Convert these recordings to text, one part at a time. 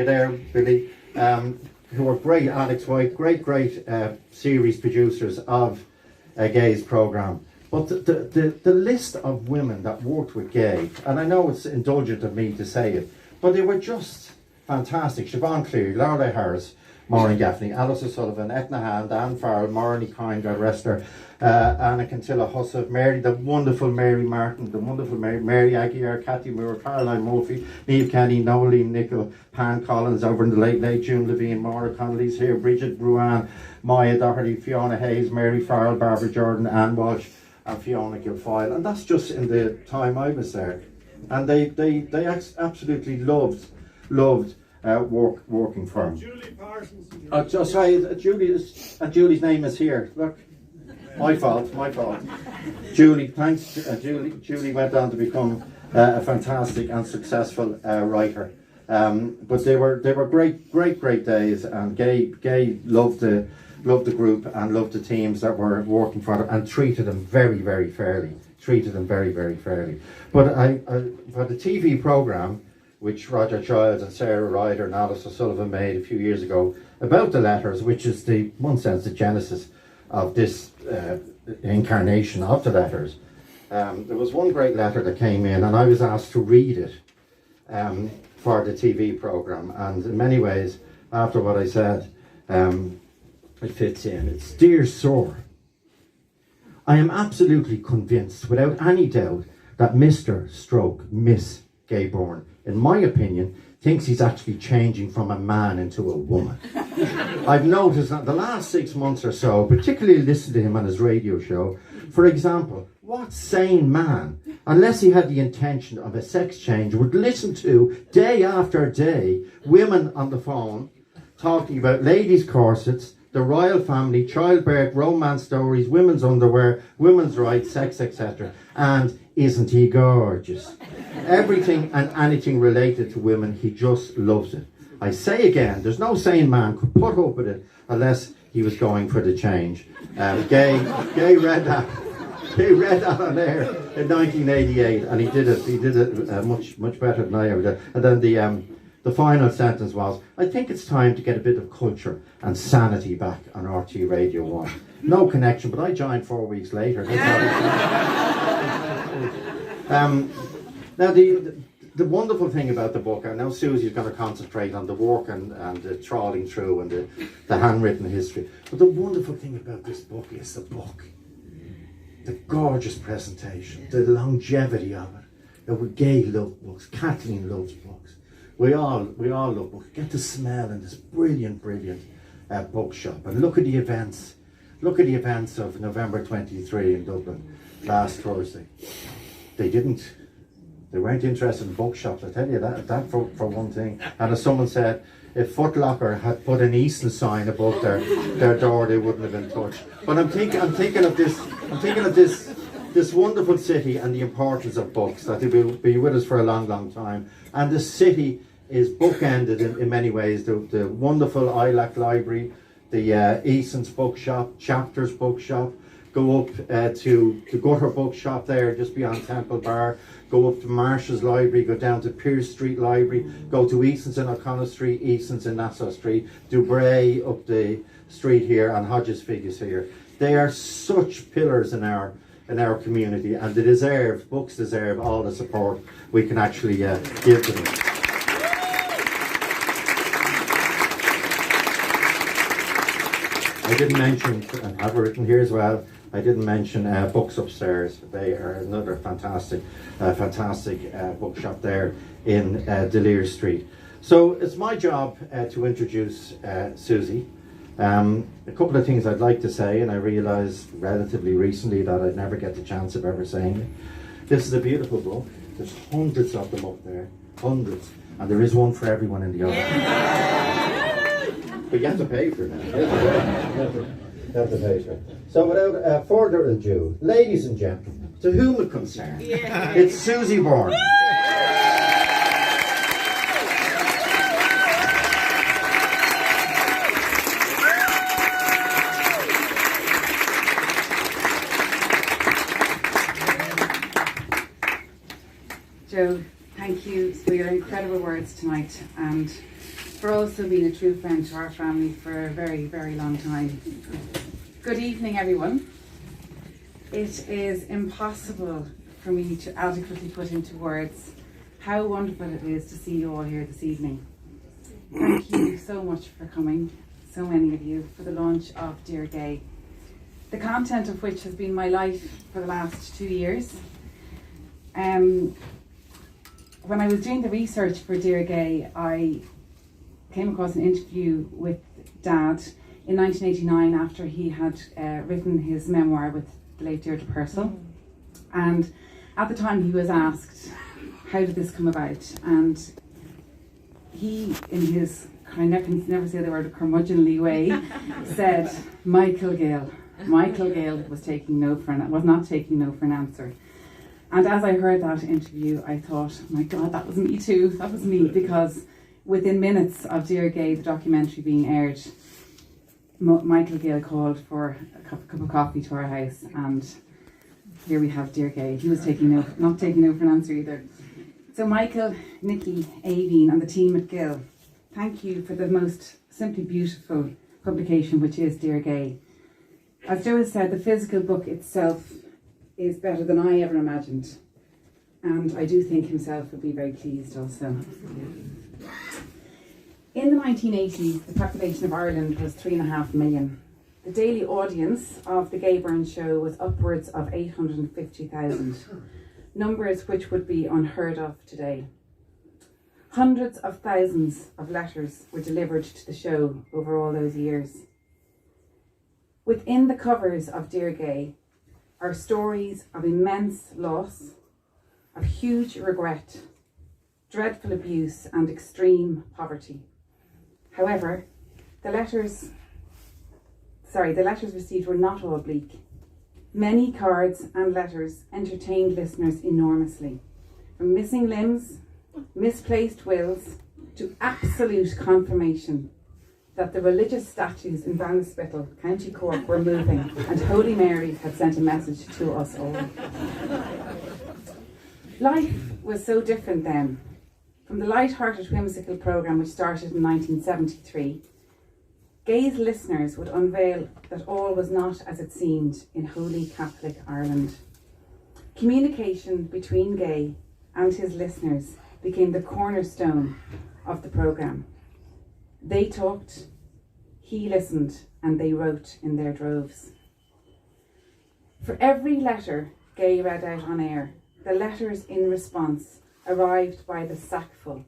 there, Billy, who are great, Alex White, great series producers of Gay's programme. But the list of women that worked with Gay, and I know it's indulgent of me to say it, but they were just fantastic. Siobhan Cleary, Laura Harris, Maureen Gaffney, Alice O'Sullivan, Etna Hand, Anne Farrell, Marnie Kine, God rest her, Anna Cantilla Hussov, Mary, the wonderful Mary Martin, the wonderful Mary Aguirre, Cathy Moore, Caroline Murphy, Niamh Kenny, Noeline Nicholl, Pan Collins over in the late, June Levine, Maura Connolly's here, Bridget Bruin, Maya Doherty, Fiona Hayes, Mary Farrell, Barbara Jordan, Anne Walsh, and Fiona Guilfoyle. And that's just in the time I was there. And they absolutely loved working for him. Julie Parsons. Sorry, Julie's name is here. Look, my fault. Julie, thanks. Julie went on to become a fantastic and successful writer. But they were great days, and Gay loved the group and loved the teams that were working for them, and treated them very fairly. But for the TV programme, which Roger Childs and Sarah Ryder and Alice O'Sullivan made a few years ago about the letters, which is in one sense the genesis of this incarnation of the letters. There was one great letter that came in, and I was asked to read it for the TV programme, and in many ways, after what I said, it fits in. It's Dear Sir, I am absolutely convinced, without any doubt, that Mr/Miss Gay Byrne, in my opinion, thinks he's actually changing from a man into a woman. I've noticed that the last 6 months or so, particularly listening to him on his radio show, for example, what sane man, unless he had the intention of a sex change, would listen to, day after day, women on the phone talking about ladies' corsets, the royal family, childbirth, romance stories, women's underwear, women's rights, sex, etc. And isn't he gorgeous? Everything and anything related to women, he just loves it. I say again, there's no sane man could put up with it unless he was going for the change. Gay read that. He read that on air in 1988, and he did it much better than I ever did. And then the final sentence was, I think it's time to get a bit of culture and sanity back on RT Radio 1. No connection, but I joined 4 weeks later. Now the wonderful thing about the book, I know Susie's going to concentrate on the work and the trawling through and the handwritten history, but the wonderful thing about this book is the book. The gorgeous presentation, the longevity of it. Gay loved books, Kathleen loves books. We all love books. Get the smell in this brilliant bookshop, and look at the events. Look at the events of November 23 in Dublin last Thursday. They weren't interested in bookshops, I tell you that for one thing. And as someone said, if Foot Locker had put an Easton sign above their door, they wouldn't have been touched. But I'm thinking of this wonderful city and the importance of books, that they will be with us for a long time. And the city is bookended in many ways. The wonderful ILAC Library, the Easton's Bookshop, Chapters Bookshop. Go up to the Gutter Bookshop there, just beyond Temple Bar. Go up to Marshall's Library, go down to Pierce Street Library, go to Easton's in O'Connell Street, Easton's in Nassau Street, Dubray up the street here, and Hoggis Figgis here. They are such pillars in our community, and books deserve all the support we can actually give to them. I didn't mention, and have it written here as well, I didn't mention Books Upstairs. They are another fantastic bookshop there in Delir Street. So it's my job to introduce Susie. A couple of things I'd like to say, and I realised relatively recently that I'd never get the chance of ever saying it. This is a beautiful book. There's hundreds of them up there, hundreds, and there is one for everyone in the audience. But you have to pay for it now. You have to pay for it. So without further ado, ladies and gentlemen, to whom it concerns, it's Susie Byrne. Joe, thank you for your incredible words tonight, and for also being a true friend to our family for a very, very long time. Good evening, everyone. It is impossible for me to adequately put into words how wonderful it is to see you all here this evening. Thank you so much for coming, so many of you, for the launch of Dear Gay, the content of which has been my life for the last 2 years. When I was doing the research for Dear Gay, I came across an interview with Dad in 1989 after he had written his memoir with the late Deirdre Purcell. And at the time he was asked, how did this come about? And he, in his, I can never say the word, curmudgeonly way, said, Michael Gill. Michael Gill was not taking no for an answer. And as I heard that interview, I thought, my God, that was me too. That was me, because within minutes of Dear Gay, the documentary being aired, Michael Gill called for a cup of coffee to our house, and here we have Dear Gay. He was not taking no for an answer either. So Michael, Nikki, Aideen and the team at Gill, thank you for the most simply beautiful publication, which is Dear Gay. As Joe has said, the physical book itself is better than I ever imagined, and I do think himself would be very pleased also. In the 1980s, the population of Ireland was 3.5 million. The daily audience of the Gay Byrne Show was upwards of 850,000, numbers which would be unheard of today. Hundreds of thousands of letters were delivered to the show over all those years. Within the covers of Dear Gay are stories of immense loss, of huge regret, dreadful abuse and extreme poverty. However, the letters received were not all bleak. Many cards and letters entertained listeners enormously, from missing limbs, misplaced wills, to absolute confirmation that the religious statues in Ballinspittle, County Cork, were moving, and Holy Mary had sent a message to us all. Life was so different then. From the light-hearted whimsical programme which started in 1973, Gay's listeners would unveil that all was not as it seemed in Holy Catholic Ireland. Communication between Gay and his listeners became the cornerstone of the programme. They talked, he listened, and they wrote in their droves. For every letter Gay read out on air, the letters in response arrived by the sackful.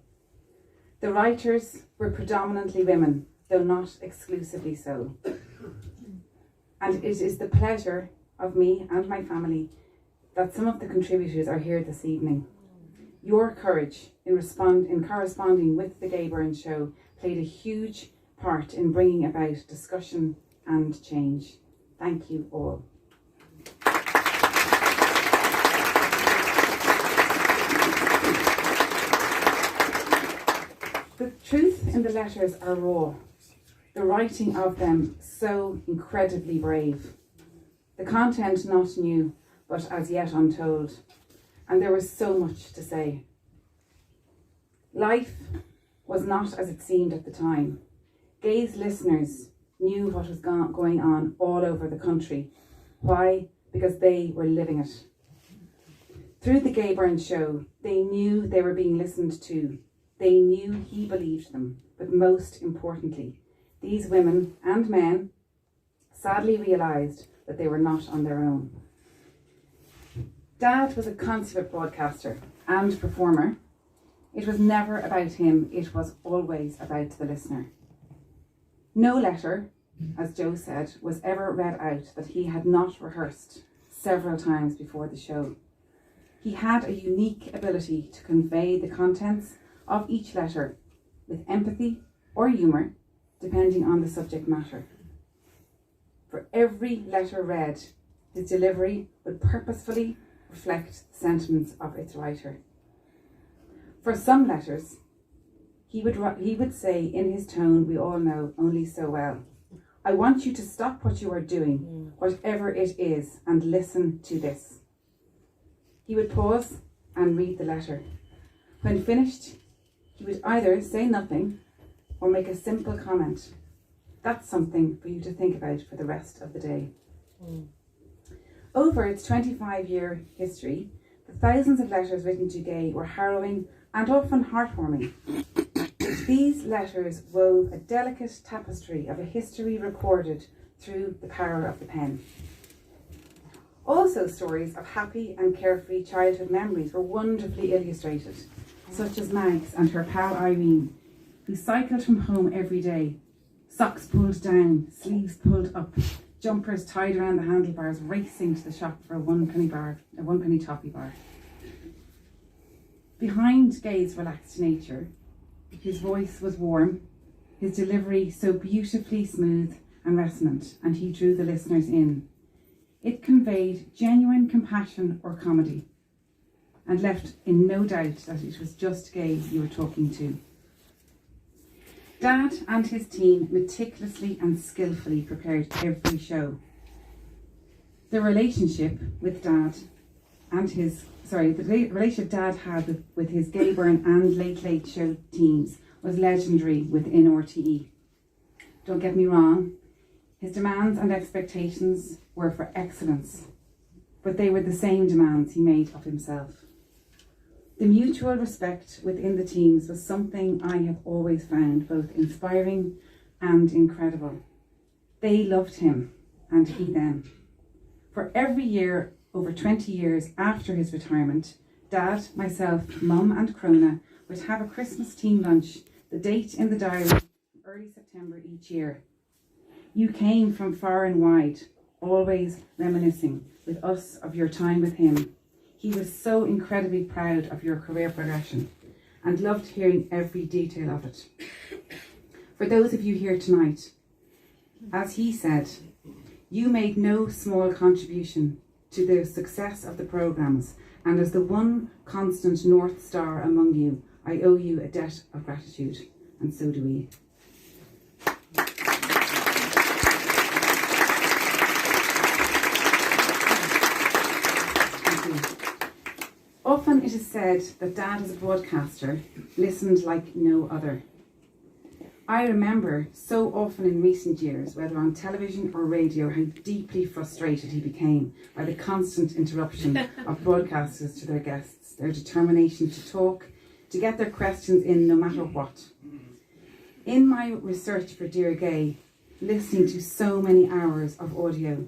The writers were predominantly women, though not exclusively so. And it is the pleasure of me and my family that some of the contributors are here this evening. Your courage in corresponding with the Gay Byrne Show played a huge part in bringing about discussion and change. Thank you all. The truth in the letters are raw, the writing of them so incredibly brave. The content not new, but as yet untold, and there was so much to say. Life was not as it seemed at the time. Gay's listeners knew what was going on all over the country. Why? Because they were living it. Through the Gay Byrne Show, they knew they were being listened to. They knew he believed them, but most importantly, these women and men sadly realised that they were not on their own. Dad was a consummate broadcaster and performer. It was never about him, it was always about the listener. No letter, as Joe said, was ever read out that he had not rehearsed several times before the show. He had a unique ability to convey the contents of each letter with empathy or humour, depending on the subject matter. For every letter read, his delivery would purposefully reflect the sentiments of its writer. For some letters, he would say in his tone we all know only so well, I want you to stop what you are doing, whatever it is, and listen to this. He would pause and read the letter. When finished, he would either say nothing or make a simple comment. That's something for you to think about for the rest of the day. Over its 25-year history, the thousands of letters written to Gay were harrowing and often heartwarming. These letters wove a delicate tapestry of a history recorded through the power of the pen. Also, stories of happy and carefree childhood memories were wonderfully illustrated, such as Mags and her pal Irene, who cycled from home every day, socks pulled down, sleeves pulled up, jumpers tied around the handlebars, racing to the shop for a one penny toffee bar. Behind Gay's relaxed nature, his voice was warm, his delivery so beautifully smooth and resonant, and he drew the listeners in. It conveyed genuine compassion or comedy, and left in no doubt that it was just Gay you were talking to. Dad and his team meticulously and skillfully prepared every show. The relationship Dad had with his Gay Byrne and Late Late Show teams was legendary within RTE. Don't get me wrong, his demands and expectations were for excellence, but they were the same demands he made of himself. The mutual respect within the teams was something I have always found both inspiring and incredible. They loved him and he them. For every year, over 20 years after his retirement, Dad, myself, Mum and Crona would have a Christmas team lunch, the date in the diary, early September each year. You came from far and wide, always reminiscing with us of your time with him. He was so incredibly proud of your career progression and loved hearing every detail of it. For those of you here tonight, as he said, you made no small contribution to the success of the programmes, and as the one constant North Star among you, I owe you a debt of gratitude, and so do we. Often it is said that Dad as a broadcaster listened like no other. I remember so often in recent years, whether on television or radio, how deeply frustrated he became by the constant interruption of broadcasters to their guests, their determination to talk, to get their questions in no matter what. In my research for Dear Gay, listening to so many hours of audio,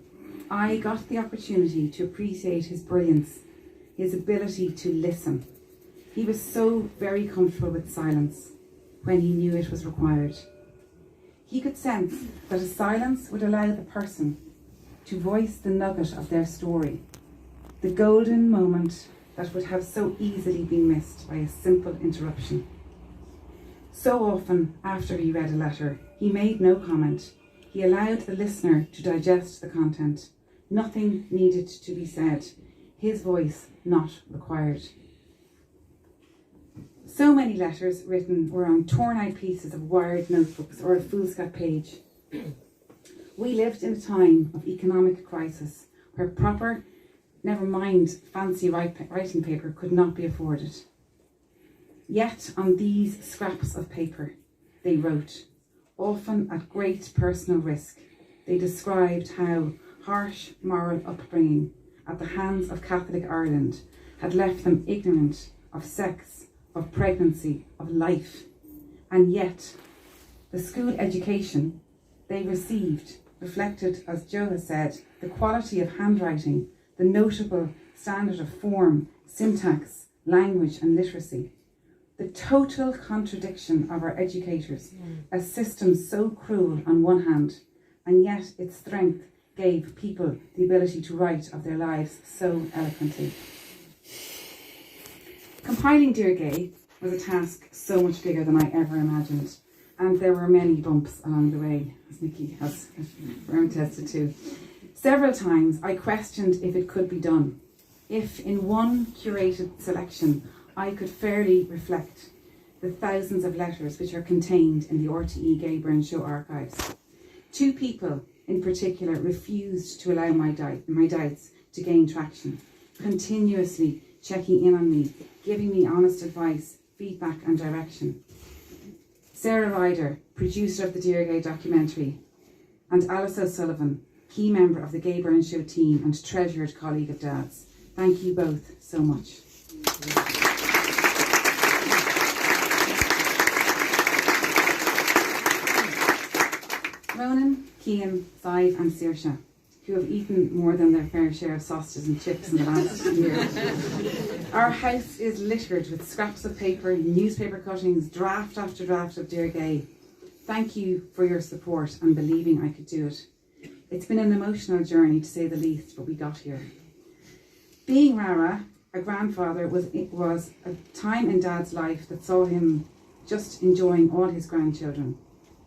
I got the opportunity to appreciate his brilliance, his ability to listen. He was so very comfortable with silence when he knew it was required. He could sense that a silence would allow the person to voice the nugget of their story, the golden moment that would have so easily been missed by a simple interruption. So often, after he read a letter, he made no comment. He allowed the listener to digest the content. Nothing needed to be said. His voice not required. So many letters written were on torn out pieces of wired notebooks or a foolscap page. We lived in a time of economic crisis where proper, never mind fancy writing paper, could not be afforded. Yet on these scraps of paper they wrote, often at great personal risk. They described how harsh moral upbringing at the hands of Catholic Ireland had left them ignorant of sex, of pregnancy, of life, and yet the school education they received reflected, as Joe has said, the quality of handwriting, the notable standard of form, syntax, language and literacy. The total contradiction of our educators, a system so cruel on one hand, and yet its strength gave people the ability to write of their lives so eloquently. Compiling Dear Gay was a task so much bigger than I ever imagined, and there were many bumps along the way, as Nikki has attested to. Several times I questioned if it could be done, if in one curated selection I could fairly reflect the thousands of letters which are contained in the RTE Gay Byrne Show archives. Two people in particular refused to allow my doubts to gain traction, continuously checking in on me, giving me honest advice, feedback and direction. Sarah Ryder, producer of the Dear Gay documentary, and Alice O'Sullivan, key member of the Gay Byrne Show team and treasured colleague of Dad's. Thank you both so much. Ronan, Cian, Sive and Saoirse, who have eaten more than their fair share of sausages and chips in the last year. Our house is littered with scraps of paper, newspaper cuttings, draft after draft of Dear Gay. Thank you for your support and believing I could do it. It's been an emotional journey to say the least, but we got here. Being Rara, a grandfather, was a time in Dad's life that saw him just enjoying all his grandchildren.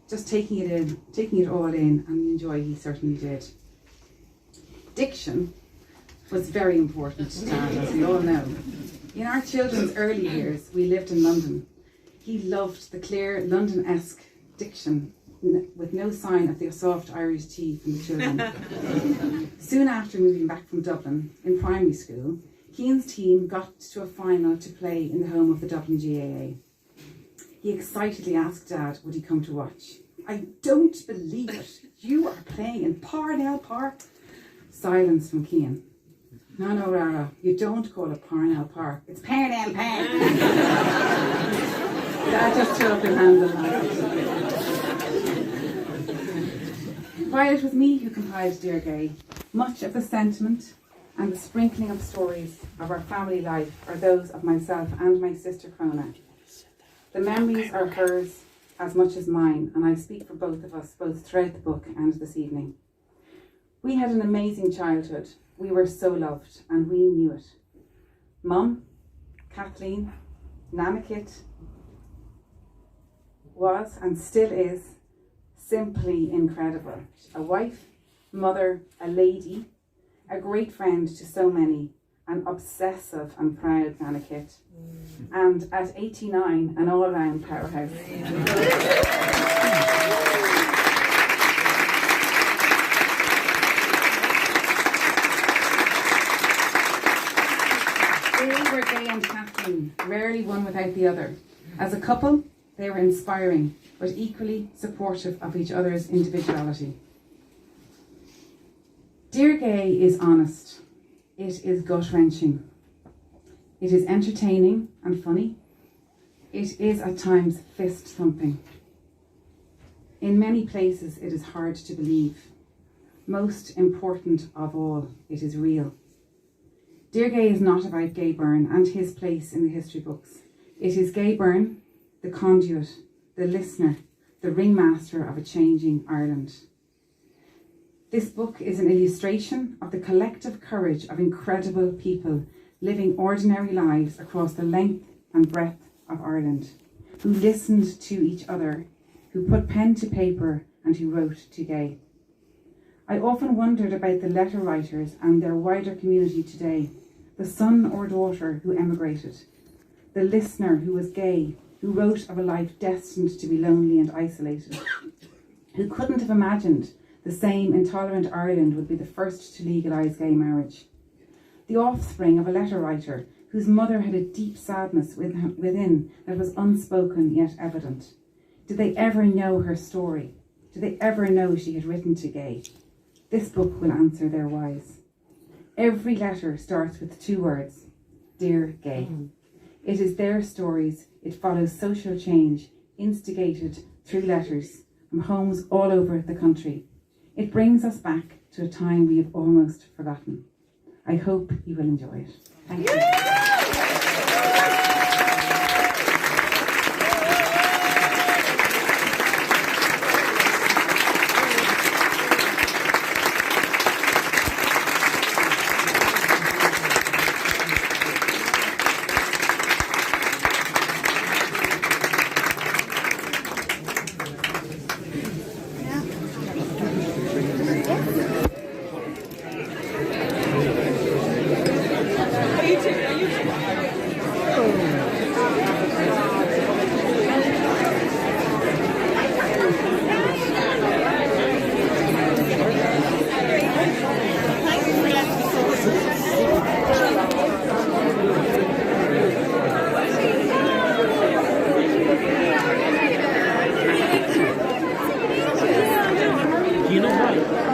Just taking it all in, and enjoy he certainly did. Diction was very important to Dad, as we all know. In our children's early years, we lived in London. He loved the clear, London-esque diction with no sign of the soft Irish tea from the children. Soon after moving back from Dublin, in primary school, Cian's team got to a final to play in the home of the Dublin GAA. He excitedly asked Dad would he come to watch. "I don't believe it. You are playing in Parnell Park." Silence from Cian. No, Rara, you don't call it Parnell Park. It's Parnell Park. Dad just threw up his hands and laughed. While it was me who compiled Dear Gay, much of the sentiment and the sprinkling of stories of our family life are those of myself and my sister Crona. The memories are hers as much as mine, and I speak for both of us, both throughout the book and this evening. We had an amazing childhood. We were so loved, and we knew it. Mum, Kathleen, Nana Kit, was and still is simply incredible. A wife, mother, a lady, a great friend to so many, an obsessive and proud Nana Kit, and at 89, an all-round powerhouse. They were Gay and Kathleen, rarely one without the other. As a couple, they were inspiring, but equally supportive of each other's individuality. Dear Gay is honest. It is gut-wrenching. It is entertaining and funny. It is at times fist-thumping. In many places, it is hard to believe. Most important of all, it is real. Dear Gay is not about Gay Byrne and his place in the history books. It is Gay Byrne, the conduit, the listener, the ringmaster of a changing Ireland. This book is an illustration of the collective courage of incredible people living ordinary lives across the length and breadth of Ireland, who listened to each other, who put pen to paper, and who wrote to Gay. I often wondered about the letter writers and their wider community today, the son or daughter who emigrated, the listener who was gay, who wrote of a life destined to be lonely and isolated, who couldn't have imagined the same intolerant Ireland would be the first to legalise gay marriage. The offspring of a letter writer whose mother had a deep sadness within that was unspoken yet evident. Did they ever know her story? Did they ever know she had written to Gay? This book will answer their whys. Every letter starts with 2 words, Dear Gay. It is their stories. It follows social change, instigated through letters from homes all over the country. It brings us back to a time we have almost forgotten. I hope you will enjoy it. Thank you. You too. Do you know why?